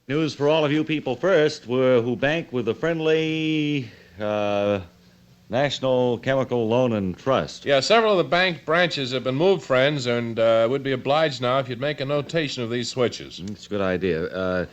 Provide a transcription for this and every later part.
News for all of you people first, who bank with the friendly National Chemical Loan and Trust. Yeah, several of the bank branches have been moved, friends, and would be obliged now if you'd make a notation of these switches. It's a good idea.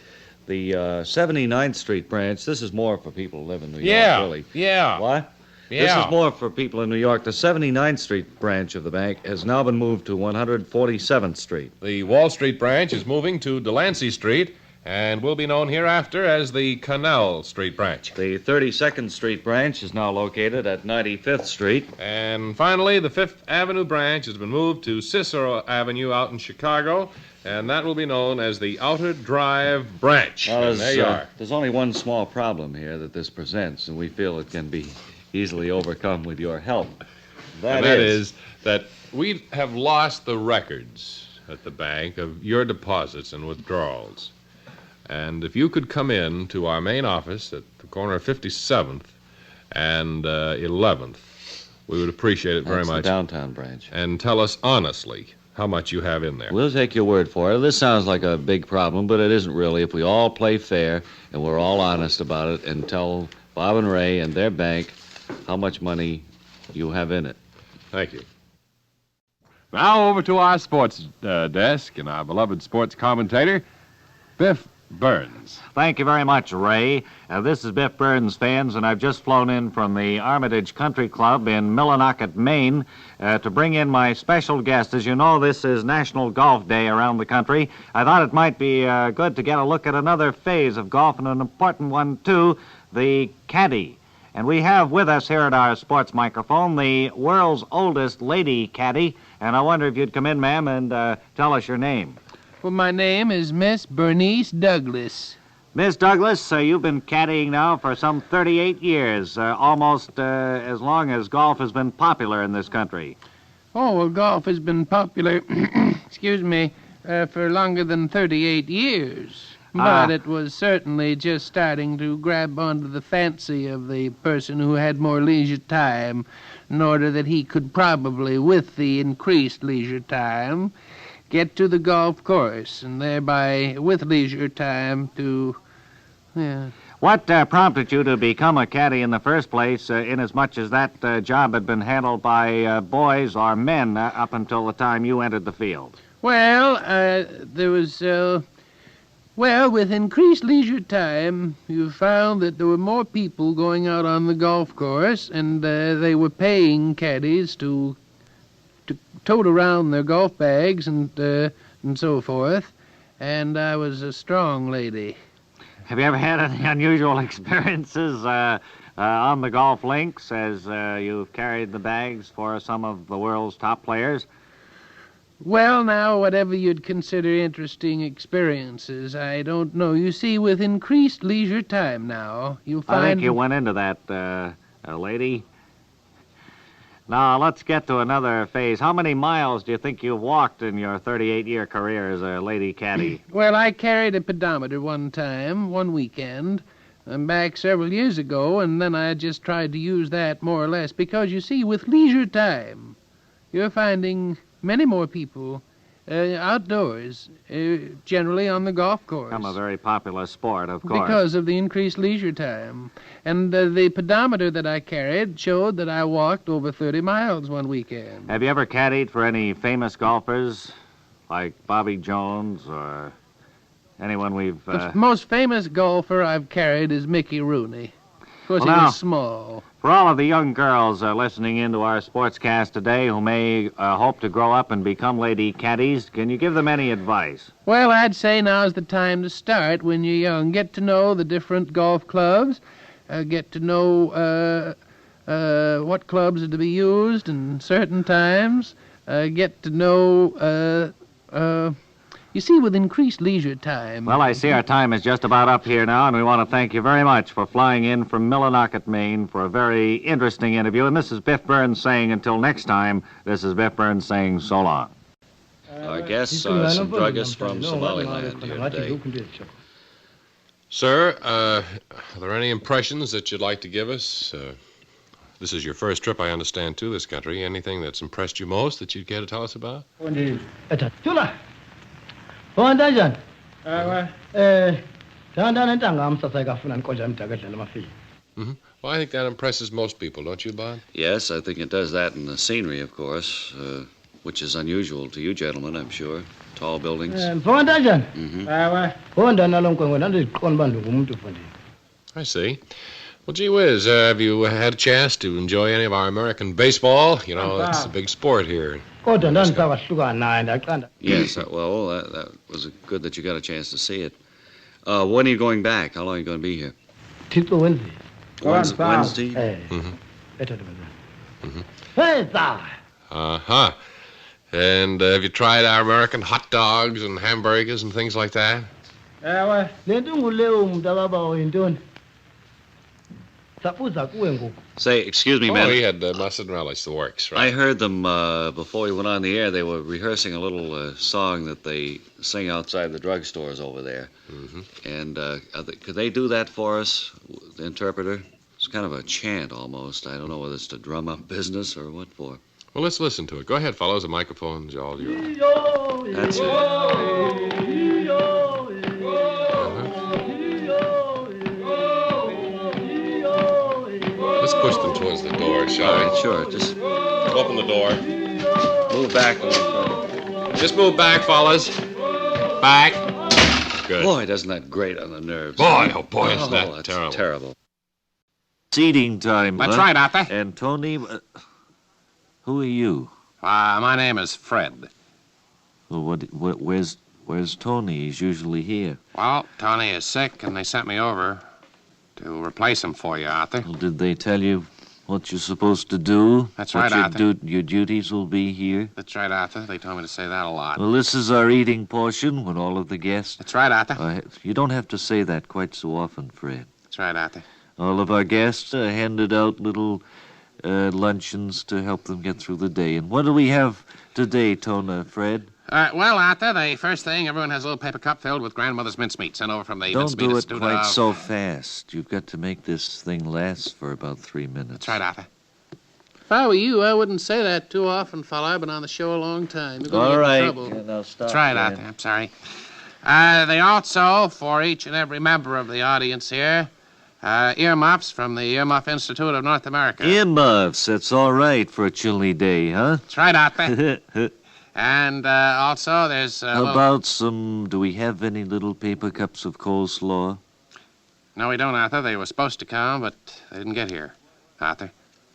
The 79th Street branch, this is more for people who live in New York, really. Yeah. What? Yeah. This is more for people in New York. The 79th Street branch of the bank has now been moved to 147th Street. The Wall Street branch is moving to Delancey Street and will be known hereafter as the Canal Street branch. The 32nd Street branch is now located at 95th Street. And finally, the 5th Avenue branch has been moved to Cicero Avenue out in Chicago, and that will be known as the Outer Drive branch. Well, and there you are. There's only one small problem here that this presents, and we feel it can be easily overcome with your help. That is that we have lost the records at the bank of your deposits and withdrawals. And if you could come in to our main office at the corner of 57th and 11th, we would appreciate it very much. The downtown branch. And tell us honestly how much you have in there. We'll take your word for it. This sounds like a big problem, but it isn't really if we all play fair and we're all honest about it and tell Bob and Ray and their bank how much money you have in it. Thank you. Now over to our sports desk and our beloved sports commentator, Biff Burns. Thank you very much, Ray. This is Biff Burns, fans, and I've just flown in from the Armitage Country Club in Millinocket, Maine, to bring in my special guest. As you know, this is National Golf Day around the country. I thought it might be good to get a look at another phase of golf, and an important one, too, the caddy. And we have with us here at our sports microphone the world's oldest lady caddy, and I wonder if you'd come in, ma'am, and tell us your name. Well, my name is Miss Bernice Douglas. Miss Douglas, you've been caddying now for some 38 years, almost as long as golf has been popular in this country. Oh, well, golf has been popular, excuse me, for longer than 38 years. But it was certainly just starting to grab onto the fancy of the person who had more leisure time, in order that he could probably, with the increased leisure time, get to the golf course, and thereby, with leisure time, to, What prompted you to become a caddy in the first place, inasmuch as that job had been handled by boys or men up until the time you entered the field? Well, there was, with increased leisure time, you found that there were more people going out on the golf course, and they were paying caddies to tote around their golf bags and so forth, and I was a strong lady. Have you ever had any unusual experiences on the golf links as you've carried the bags for some of the world's top players? Well, now, whatever you'd consider interesting experiences, I don't know. You see, with increased leisure time now, you'll find... I think you went into that, lady. Now, let's get to another phase. How many miles do you think you've walked in your 38-year career as a lady caddy? Well, I carried a pedometer one weekend, back several years ago, and then I just tried to use that more or less, because, you see, with leisure time, you're finding many more people outdoors, generally on the golf course. Become a very popular sport, of course. Because of the increased leisure time. And the pedometer that I carried showed that I walked over 30 miles one weekend. Have you ever caddied for any famous golfers, like Bobby Jones or anyone we've... The most famous golfer I've carried is Mickey Rooney. Of course, he was small. For all of the young girls listening into our sportscast today who may hope to grow up and become lady caddies, can you give them any advice? Well, I'd say now's the time to start when you're young. Get to know the different golf clubs, get to know what clubs are to be used in certain times, get to know... You see, with increased leisure time... Well, I see our time is just about up here now, and we want to thank you very much for flying in from Millinocket, Maine, for a very interesting interview. And this is Biff Burns saying until next time, this is Biff Burns saying so long. Our guests are some druggists from Somaliland here today. Sir, are there any impressions that you'd like to give us? This is your first trip, I understand, to this country. Anything that's impressed you most that you'd care to tell us about? Well, I think that impresses most people, don't you, Bob? Yes, I think it does that in the scenery, of course, which is unusual to you gentlemen, I'm sure. Tall buildings. I see. Well, gee whiz, have you had a chance to enjoy any of our American baseball? You know, it's a big sport here. Yes, well, that was good that you got a chance to see it. When are you going back? How long are you going to be here? Wednesday? Uh-huh. And have you tried our American hot dogs and hamburgers and things like that? Say, excuse me, Oh, man. he had mustard and relish, the works, right? I heard them before we went on the air. They were rehearsing a little song that they sing outside the drugstores over there. Mm-hmm. And could they do that for us, the interpreter? It's kind of a chant almost. I don't know whether it's to drum up business or what for. Well, let's listen to it. Go ahead, fellows. The microphone's all yours. That's it. Let's push them towards the door, shall All we? right, sure. Just Open the door. move back a little. Just move back, fellas. Back. Good. Boy, doesn't that grate on the nerves. Boy, oh boy, is Oh, that that's terrible. terrible. Seating time. That's huh? right, Arthur. And Tony, who are you? My name is Fred. Well, where's Tony? He's usually here. Well, Tony is sick, and they sent me over to replace him for you, Arthur. Well, did they tell you what you're supposed to do? That's what right, Arthur. Your duties will be here? That's right, Arthur. They told me to say that a lot. Well, this is our eating portion when all of the guests... That's right, Arthur. You don't have to say that quite so often, Fred. That's right, Arthur. All of our guests handed out little luncheons to help them get through the day. And what do we have today, Fred? Well, Arthur, the first thing, everyone has a little paper cup filled with grandmother's mincemeat sent over from the Don't mincemeat do it institute quite of... so fast. You've got to make this thing last for about 3 minutes. That's right, Arthur. If I were you, I wouldn't say that too often, fella. I've been on the show a long time. You're All gonna right. get in trouble. Yeah, now stop. That's right, Fred. Arthur. I'm sorry. They also, for each and every member of the audience here, earmuffs from the Earmuff Institute of North America. Earmuffs. That's all right for a chilly day, huh? That's right, Arthur. And also, there's How about some... Do we have any little paper cups of coleslaw? No, we don't, Arthur. They were supposed to come, but they didn't get here, Arthur.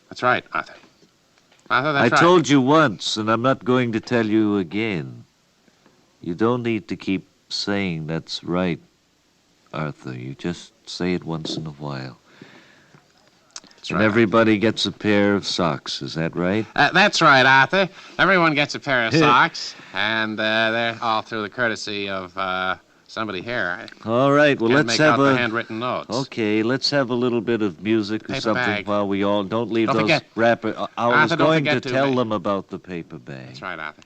That's right, Arthur. Arthur, that's right. I told you once, and I'm not going to tell you again. You don't need to keep saying that's right, Arthur. You just say it once in a while. That's And right, everybody gets a pair of socks. Is that right? that's right, Arthur. Everyone gets a pair of socks, and they're all through the courtesy of somebody here. All right. Well, Can't let's make have out the a... handwritten notes. Okay, let's have a little bit of music or Paper something bag. while we all... Don't leave Don't those forget. wrapper... I was Arthur, don't going to forget to tell make- them about the paper bag. That's right, Arthur.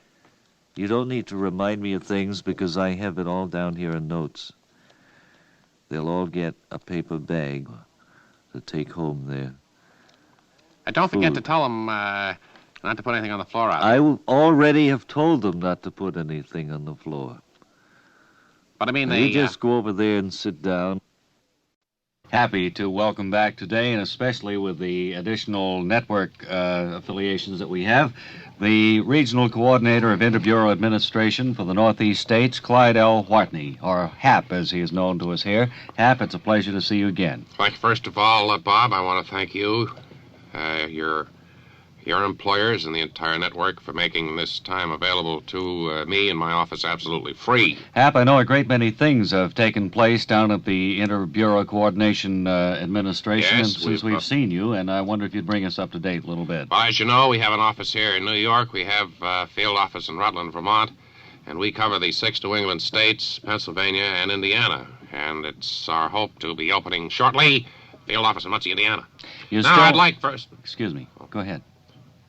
You don't need to remind me of things because I have it all down here in notes. They'll all get a paper bag to take home there. And don't forget Food. to tell them not to put anything on the floor, Arthur. Already have told them not to put anything on the floor. But I mean, Now, they... you just go over there and sit down. Happy to welcome back today, and especially with the additional network affiliations that we have, the Regional Coordinator of Interbureau Administration for the Northeast States, Clyde L. Watney, or HAP as he is known to us here. HAP, it's a pleasure to see you again. Like, first of all, Bob, I want to thank you, your employers, and the entire network for making this time available to me and my office absolutely free. HAP, I know a great many things have taken place down at the Interbureau Coordination Administration Yes, since we've seen you, and I wonder if you'd bring us up to date a little bit. Well, as you know, we have an office here in New York. We have a field office in Rutland, Vermont, and we cover the 6 New England states, Pennsylvania, and Indiana. And it's our hope to be opening shortly field office in Muncie, Indiana. I'd like first... Excuse me. Go ahead.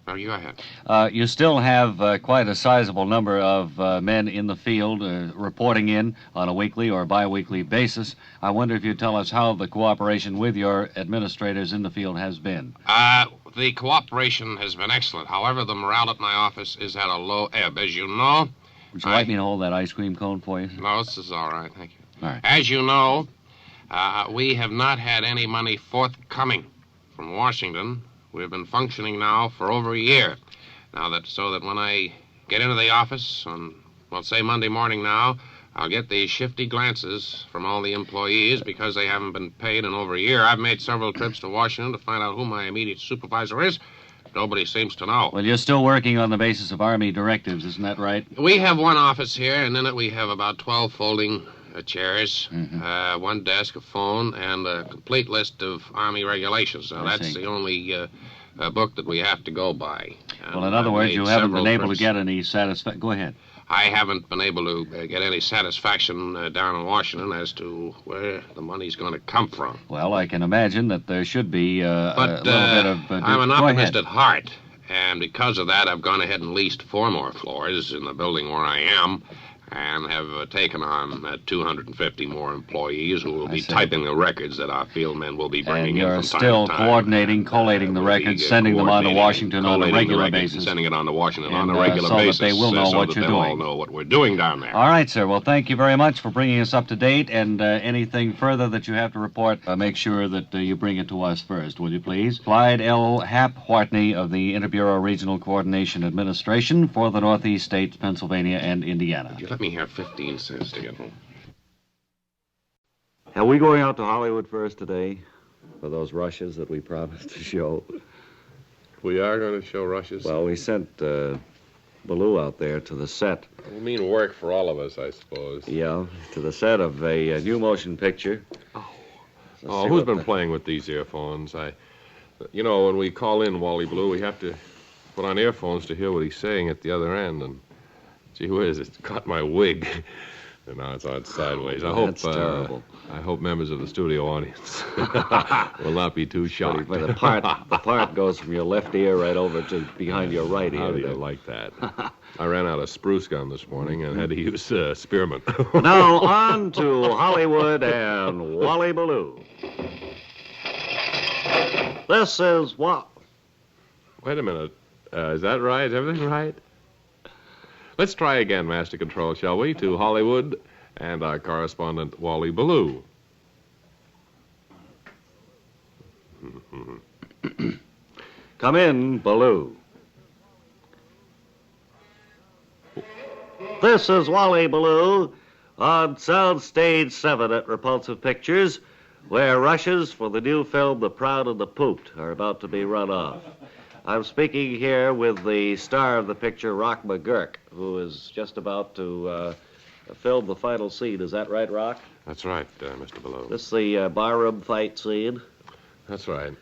No, you go ahead. You still have quite a sizable number of men in the field reporting in on a weekly or bi-weekly basis. I wonder if you'd tell us how the cooperation with your administrators in the field has been. The cooperation has been excellent. However, the morale at my office is at a low ebb. As you know... Would you like me to hold that ice cream cone for you? No, this is all right, thank you. All right. As you know, We have not had any money forthcoming from Washington. We've been functioning now for over a year. So that when I get into the office on, well, say Monday morning now, I'll get these shifty glances from all the employees because they haven't been paid in over a year. I've made several trips to Washington to find out who my immediate supervisor is. Nobody seems to know. Well, you're still working on the basis of Army directives, isn't that right? We have one office here, and in it we have about 12 folding chairs, one desk, a phone, and a complete list of Army regulations. Now, that's the only book that we have to go by. Well, in other words, you haven't been able to get any satisfaction. Go ahead. I haven't been able to get any satisfaction down in Washington as to where the money's going to come from. Well, I can imagine that there should be a little bit of... I'm an optimist at heart, and because of that, I've gone ahead and leased 4 more floors in the building where I am, and have taken on 250 more employees who will be typing the records that our field men will be bringing in from time to time. And you're still coordinating, collating the records, sending them on to Washington on a regular basis. Sending it on to Washington on a regular basis. So that they will know what you're doing. All know what we're doing down there. All right, sir. Well, thank you very much for bringing us up to date, and anything further that you have to report, make sure that you bring it to us first, will you please? Clyde L. Watney of the Interbureau Regional Coordination Administration for the Northeast states, Pennsylvania, and Indiana. Let me have 15 cents to get home. Are we going out to Hollywood first today for those rushes that we promised to show? We are going to show rushes? Well, we sent Ballou out there to the set. It will mean work for all of us, I suppose. Yeah, to the set of a new motion picture. Oh, who's been playing with these earphones? You know, when we call in Wally Ballou, we have to put on earphones to hear what he's saying at the other end, and gee whiz, it's caught my wig. And now it's on sideways. That's terrible. I hope members of the studio audience will not be too shocked. But the part goes from your left ear right over to behind your right ear. How do you like that? I ran out of spruce gum this morning and had to use spearmint. Now on to Hollywood and Wally Ballou. This is what? Wait a minute. Is that right? Is everything right? Let's try again, Master Control, shall we, to Hollywood and our correspondent, Wally Ballou. Come in, Ballou. This is Wally Ballou on Sound Stage 7 at Repulsive Pictures, where rushes for the new film The Proud and the Pooped are about to be run off. I'm speaking here with the star of the picture, Rock McGurk, who is just about to film the final scene. Is that right, Rock? That's right, Mr. Ballou. This is the barroom fight scene. That's right.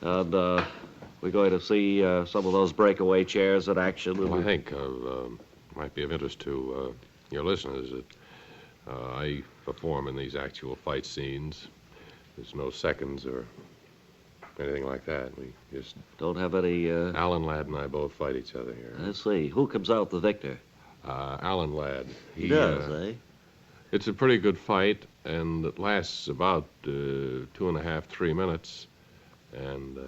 And we're going to see some of those breakaway chairs in action. Well, I think might be of interest to your listeners that I perform in these actual fight scenes. There's no seconds or anything like that. We just don't have any... Alan Ladd and I both fight each other here. Let's see. Who comes out the victor? Alan Ladd. He does, eh? It's a pretty good fight, and it lasts about 2.5, 3 minutes. And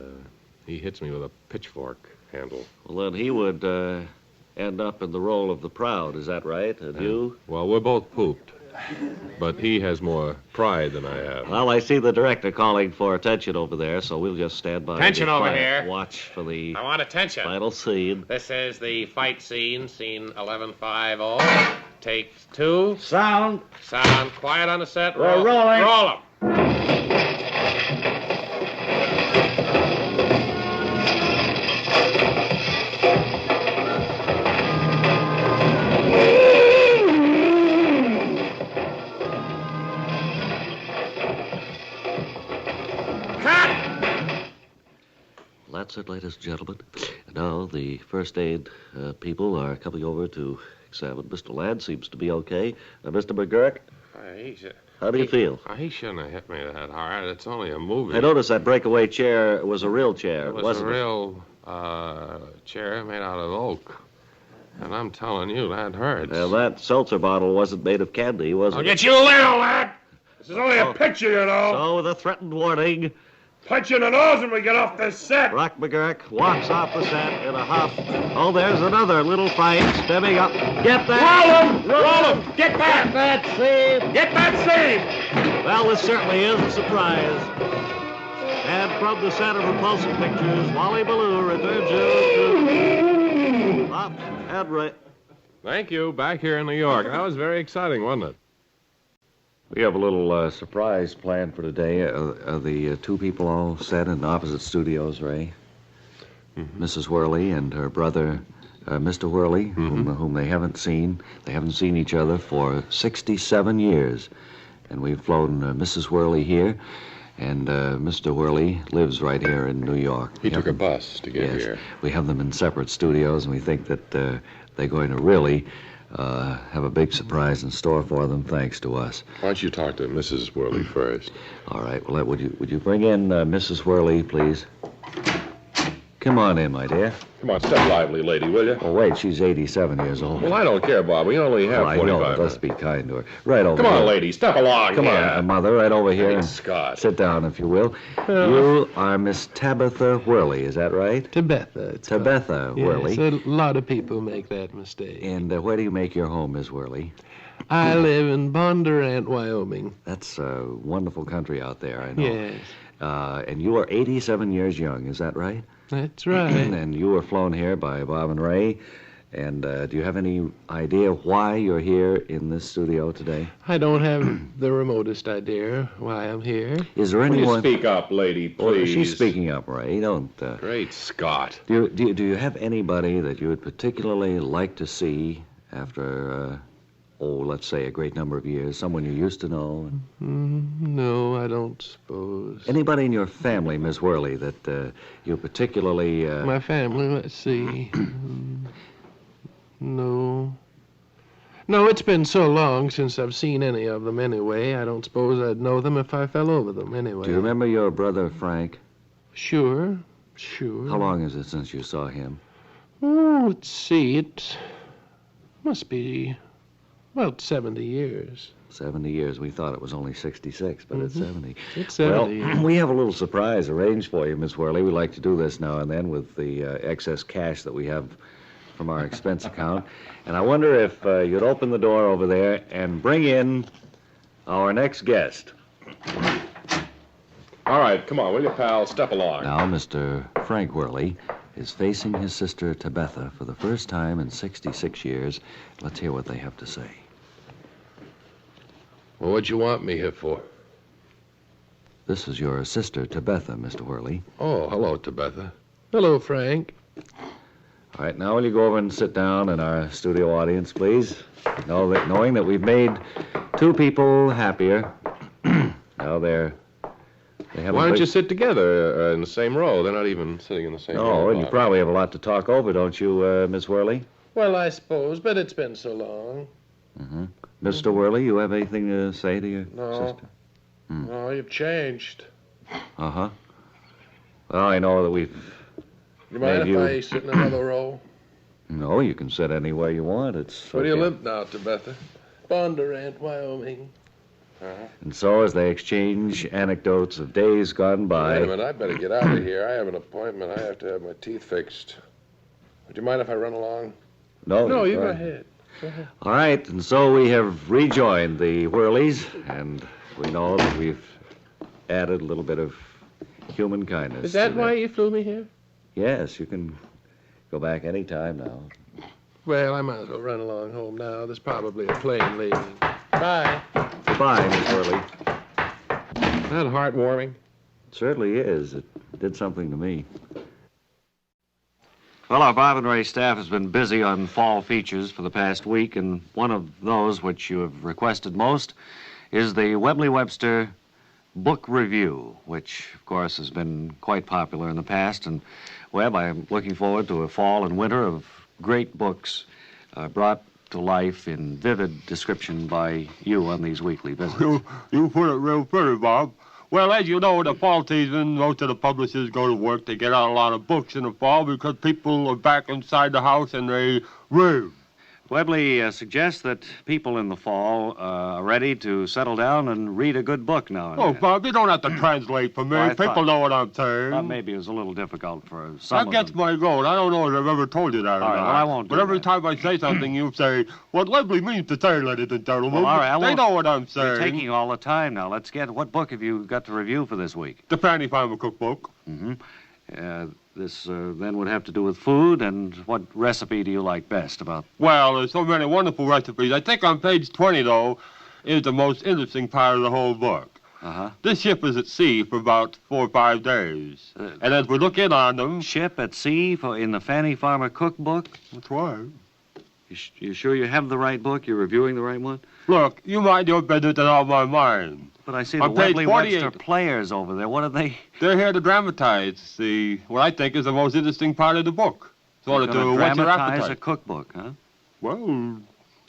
he hits me with a pitchfork handle. Well, then he would end up in the role of the Proud. Is that right? And you? Well, we're both pooped. But he has more pride than I have. Well, I see the director calling for attention over there, so we'll just stand by. Attention over here. Watch for the I want attention. Final scene. This is the fight scene, scene 1150. Take 2. Sound. Sound. Quiet on the set. We're rolling. Roll 'em. That's it, ladies and gentlemen. Now, the first aid people are coming over to examine. Mr. Ladd seems to be okay. Mr. McGurk, how do you feel? He shouldn't have hit me that hard. It's only a movie. I noticed that breakaway chair was a real chair, wasn't it? It was a real chair made out of oak. And I'm telling you, that hurts. That seltzer bottle wasn't made of candy, was it? I'll get you later, lad. This is only a picture, you know. So, with a threatened warning, Punch you in the nose when we get off this set. Rock McGurk walks off the set in a huff. Oh, there's another little fight stepping up. Get that! Roll him! Get back! Get that save! Get that save! Well, this certainly is a surprise. And from the set of Repulsive Pictures, Wally Ballou returns you to Pop and Ray. Thank you. Back here in New York. That was very exciting, wasn't it? We have a little surprise planned for today. The two people all set in opposite studios, Ray. Mrs. Worley and her brother, Mr. Worley, whom they haven't seen. They haven't seen each other for 67 years. And we've flown Mrs. Worley here, and Mr. Worley lives right here in New York. He took a bus to get here. We have them in separate studios, and we think that they're going to really have a big surprise in store for them, thanks to us. Why don't you talk to Mrs. Worley first? All right. Well, would you bring in Mrs. Worley, please? Come on in, my dear. Come on, step lively, lady, will you? Oh, wait, she's 87 years old. Well, I don't care, Bob. We only have I know, 45 but let's minutes. be kind to her. Right over Come here. on, lady, step along. Come on, Mother, right over here. Hey, And Scott. sit down, if you will. You are Miss Tabitha Worley, is that right? Tabitha. It's called. Tabitha Worley. Yes, a lot of people make that mistake. And where do you make your home, Miss Worley? I live in Bondurant, Wyoming. That's a wonderful country out there, I know. Yes, And you are 87 years young, is that right? that's right. And you were flown here by Bob and Ray. And do you have any idea why you're here in this studio today? I don't have the remotest idea why I'm here. Is there Will you anyone... speak up, lady, Oh, please? she's speaking up, Ray. Don't... Great Scott. Do you have anybody that you would particularly like to see after, let's say a great number of years? Someone you used to know? No, I don't suppose. Anybody in your family, Miss Worley, that you particularly... My family, let's see. No. No, it's been so long since I've seen any of them anyway. I don't suppose I'd know them if I fell over them anyway. Do you remember your brother, Frank? Sure. How long is it since you saw him? Oh, let's see. It must be, 70 years. 70 years. We thought it was only 66, but it's 70. It's 70 years. Well, we have a little surprise arranged for you, Miss Worley. We like to do this now and then with the excess cash that we have from our expense account. And I wonder if you'd open the door over there and bring in our next guest. All right, come on, will you, pal? Step along. Now, Mr. Frank Worley is facing his sister Tabitha for the first time in 66 years. Let's hear what they have to say. Well, what'd you want me here for? This is your sister Tabitha, Mr. Worley. Oh, hello, Tabitha. Hello, Frank. All right, now will you go over and sit down in our studio audience, please? Knowing that we've made two people happier. Now they have. Why don't you sit together in the same row? They're not even sitting in the same row. Oh, and you Bob. probably have a lot to talk over, don't you, Miss Worley? Well, I suppose, but it's been so long. Mr. Worley, you have anything to say to your sister? Oh, you've changed. Uh-huh. Well, I know that we've... You mind Maybe if I sit in another row? No, you can sit anywhere you want. It's Where do you okay. live now, Tabitha? Bondurant, Wyoming. And so, as they exchange anecdotes of days gone by... Wait a minute, I better get out of here. I have an appointment. I have to have my teeth fixed. Would you mind if I run along? No, you go go ahead. All right, and so we have rejoined the Whirlies, and we know that we've added a little bit of human kindness. Is that to why you flew me here? Yes, you can go back any time now. Well, I might as well run along home now. There's probably a plane leaving. Bye. Goodbye, Miss Whirley. Isn't that heartwarming? It certainly is. It did something to me. Well, our Bob and Ray staff has been busy on fall features for the past week, and one of those which you have requested most is the Webley Webster book review, which, of course, has been quite popular in the past. And, Webb, I'm looking forward to a fall and winter of great books brought to life in vivid description by you on these weekly visits. You put it real pretty, Bob. Well, as you know, in the fall season, most of the publishers go to work. They get out a lot of books in the fall because people are back inside the house and they read. Webley suggests that people in the fall are ready to settle down and read a good book now and Oh, then. Bob, you don't have to translate for me. Well, I People thought- know what I'm saying. Thought maybe it was a little difficult for some of That gets them. my goal. I don't know if I've ever told you that or All right, not. well, I won't do But every that. time I say something, you say, what Webley means to say, ladies and gentlemen. Well, all right, I They won't- know what I'm You're saying. taking all the time now. Let's get... What book have you got to review for this week? The Fanny Farmer Cookbook. Mm-hmm. This then would have to do with food, and what recipe do you like best about... Well, there's so many wonderful recipes. I think on page 20, though, is the most interesting part of the whole book. Uh-huh. This ship is at sea for about 4 or 5 days. And as we look in on them... Ship at sea in the Fanny Farmer Cookbook? That's right. You sure you have the right book? You're reviewing the right one? Look, you mind your business and I'll mind mine. But I see the On page Webley 48. Webster players over there. What are they... They're here to dramatize what I think is the most interesting part of the book. Sort of They're to gonna whet your dramatize appetite. a cookbook, huh? Well,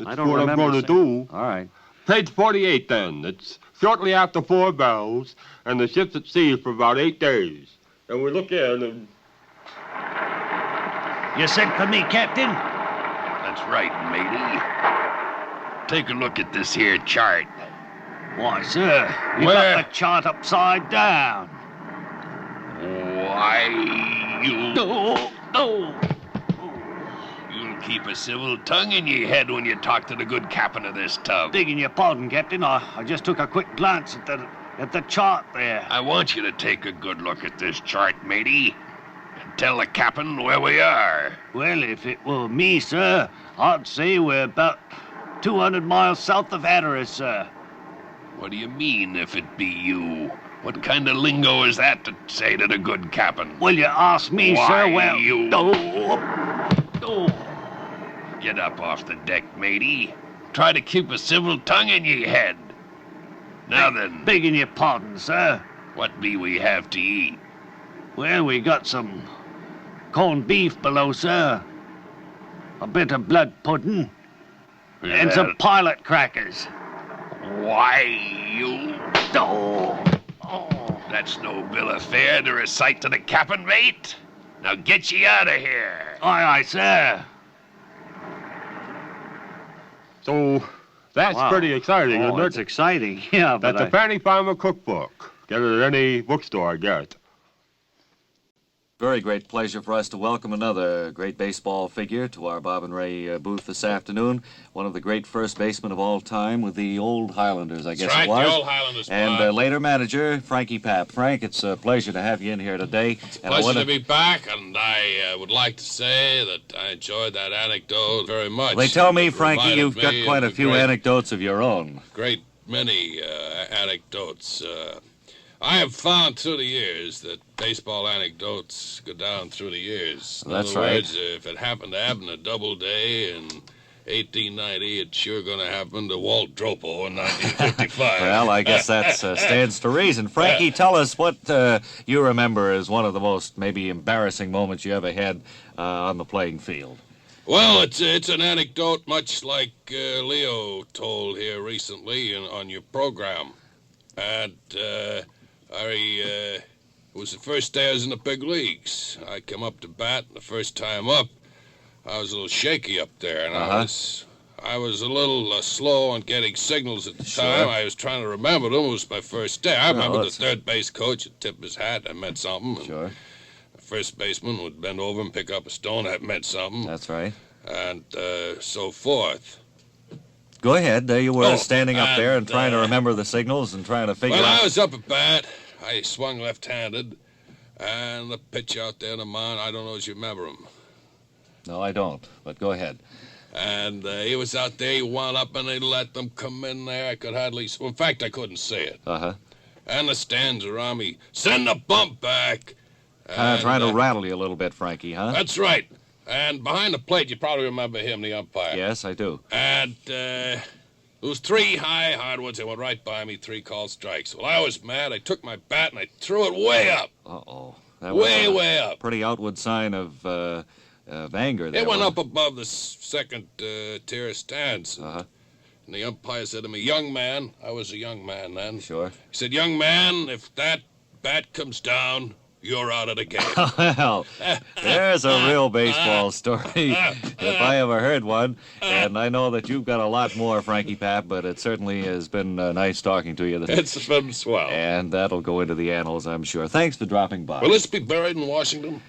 I that's don't what I'm remember going to seeing- do. All right. Page 48, then. It's shortly after 4 bells, and the ship's at sea for about 8 days. And we look in and... You sent for me, Captain? That's right, matey. Take a look at this here chart. Why, sir, you Where? got the chart upside down. Why, you... Oh. You'll keep a civil tongue in your head when you talk to the good captain of this tub. Begging your pardon, Captain. I just took a quick glance at the chart there. I want you to take a good look at this chart, matey, and tell the captain where we are. Well, if it were me, sir, I'd say we're about 200 miles south of Hatteras, sir. What do you mean, if it be you? What kind of lingo is that to say to the good captain? Well, you ask me, Why, sir, well... you- Oh. Get up off the deck, matey. Try to keep a civil tongue in your head. Now then, Begging your pardon, sir. what be we have to eat? Well, we got some corned beef below, sir. A bit of blood pudding. And some pilot crackers. Why, you... Oh. That's no bill of fare to recite to the captain, mate. Now get ye out of here. Aye, sir. So, that's Wow. pretty exciting, Oh, isn't it's it? exciting. Yeah, but That's the Fanny Farmer Cookbook. Get it at any bookstore, I guess. Very great pleasure for us to welcome another great baseball figure to our Bob and Ray booth this afternoon. One of the great first basemen of all time with the old Highlanders, I guess That's right, it was. the old Highlanders, And Bob. later manager, Frankie Papp. Frank, it's a pleasure to have you in here today. And I Pleasure wanna- to be back, and I would like to say that I enjoyed that anecdote very much. They tell me, It Frankie, reminded you've got me quite of a few great, anecdotes of your own. Great many anecdotes. I have found through the years that baseball anecdotes go down through the years. In That's other right. words, if it happened to happen a double day in 1890, it's sure going to happen to Walt Dropo in 1955. Well, I guess that stands to reason. Frankie, tell us what you remember as one of the most maybe embarrassing moments you ever had on the playing field. Well, it's an anecdote much like Leo told here recently on your program. And it was the first day I was in the big leagues. I come up to bat, and the first time up, I was a little shaky up there, and I was a little slow on getting signals at the time. I was trying to remember them. It was my first day. I remember the third base coach would tip his hat. That meant something. And Sure. the first baseman would bend over and pick up a stone. That meant something. That's right. And so forth. Go ahead. There you were, Oh, standing up there and and, trying to remember the signals and trying to figure Well, out. I was up at bat. I swung left-handed. And the pitch out there in the mound, I don't know if you remember him. No, I don't, but go ahead. And he was out there, he wound up, and they let them come in there. I could hardly... Well, in fact, I couldn't see it. Uh-huh. And the stands around me, send the bump back. Kind of trying to rattle you a little bit, Frankie, huh? That's right. And behind the plate, you probably remember him, the umpire. Yes, I do. And there was 3 high hardwoods. They went right by me, 3 called strikes. Well, I was mad. I took my bat and I threw it way up. Uh-oh. That was Way up. pretty outward sign of anger there. It went wasn't up above the second tier of stands. Uh-huh. And the umpire said to me, young man, I was a young man then. Sure. He said, young man, if that bat comes down, you're out of the game. Well, there's a real baseball story, if I ever heard one. And I know that you've got a lot more, Frankie Papp, but it certainly has been nice talking to you. It's been swell. And that'll go into the annals, I'm sure. Thanks for dropping by. Will this be buried in Washington?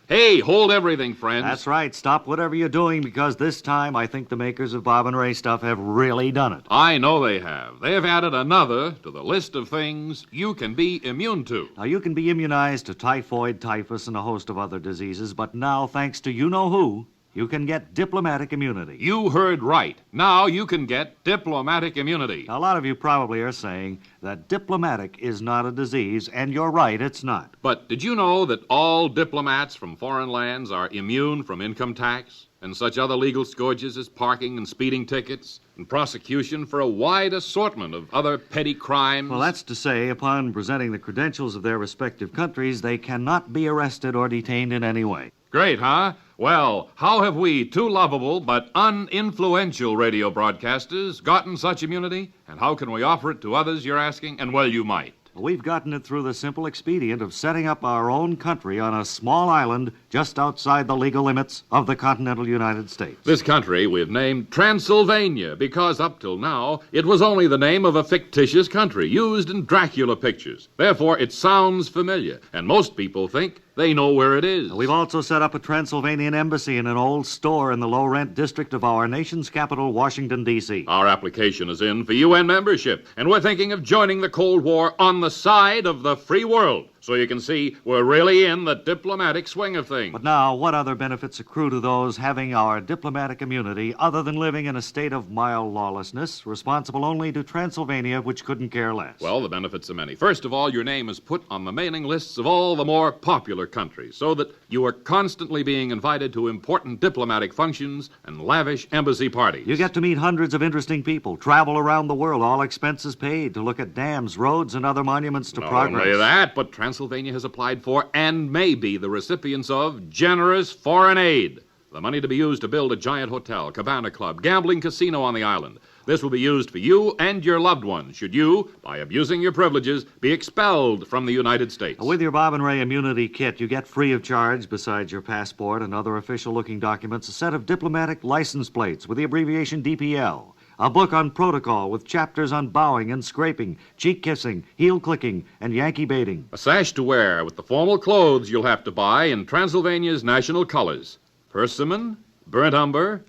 Hey, hold everything, friends. That's right. Stop whatever you're doing, because this time I think the makers of Bob and Ray stuff have really done it. I know they have. They have added another to the list of things you can be immune to. Now, you can be immunized to typhoid, typhus, and a host of other diseases, but now, thanks to you-know-who, you can get diplomatic immunity. You heard right. Now you can get diplomatic immunity. Now, a lot of you probably are saying that diplomatic is not a disease, and you're right, it's not. But did you know that all diplomats from foreign lands are immune from income tax and such other legal scourges as parking and speeding tickets and prosecution for a wide assortment of other petty crimes? Well, that's to say, upon presenting the credentials of their respective countries, they cannot be arrested or detained in any way. Great, huh? Well, how have we, two lovable but uninfluential radio broadcasters, gotten such immunity? And how can we offer it to others, you're asking? And well, you might. We've gotten it through the simple expedient of setting up our own country on a small island just outside the legal limits of the continental United States. This country we've named Transylvania because up till now it was only the name of a fictitious country used in Dracula pictures. Therefore, it sounds familiar, and most people think they know where it is. We've also set up a Transylvanian embassy in an old store in the low-rent district of our nation's capital, Washington, D.C. Our application is in for UN membership, and we're thinking of joining the Cold War on the side of the free world. So you can see we're really in the diplomatic swing of things. But now, what other benefits accrue to those having our diplomatic immunity other than living in a state of mild lawlessness, responsible only to Transylvania, which couldn't care less? Well, the benefits are many. First of all, your name is put on the mailing lists of all the more popular countries, so that you are constantly being invited to important diplomatic functions and lavish embassy parties. You get to meet hundreds of interesting people, travel around the world, all expenses paid, to look at dams, roads, and other monuments to progress. Not only that, but Transylvania has applied for and may be the recipients of generous foreign aid. The money to be used to build a giant hotel, cabana club, gambling casino on the island. This will be used for you and your loved ones should you, by abusing your privileges, be expelled from the United States. With your Bob and Ray immunity kit, you get free of charge, besides your passport and other official-looking documents, a set of diplomatic license plates with the abbreviation DPL. A book on protocol with chapters on bowing and scraping, cheek kissing, heel clicking, and Yankee baiting. A sash to wear with the formal clothes you'll have to buy in Transylvania's national colors. Persimmon, burnt umber,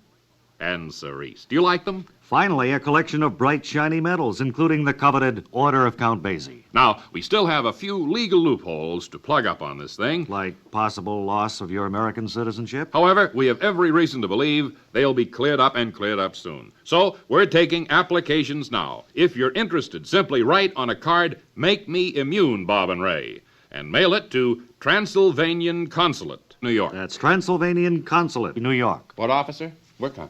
and cerise. Do you like them? Finally, a collection of bright, shiny medals, including the coveted Order of Count Basie. Now, we still have a few legal loopholes to plug up on this thing. Like possible loss of your American citizenship? However, we have every reason to believe they'll be cleared up and cleared up soon. So, we're taking applications now. If you're interested, simply write on a card, "Make me immune, Bob and Ray," and mail it to Transylvanian Consulate, New York. That's Transylvanian Consulate, New York. What, officer? We're coming.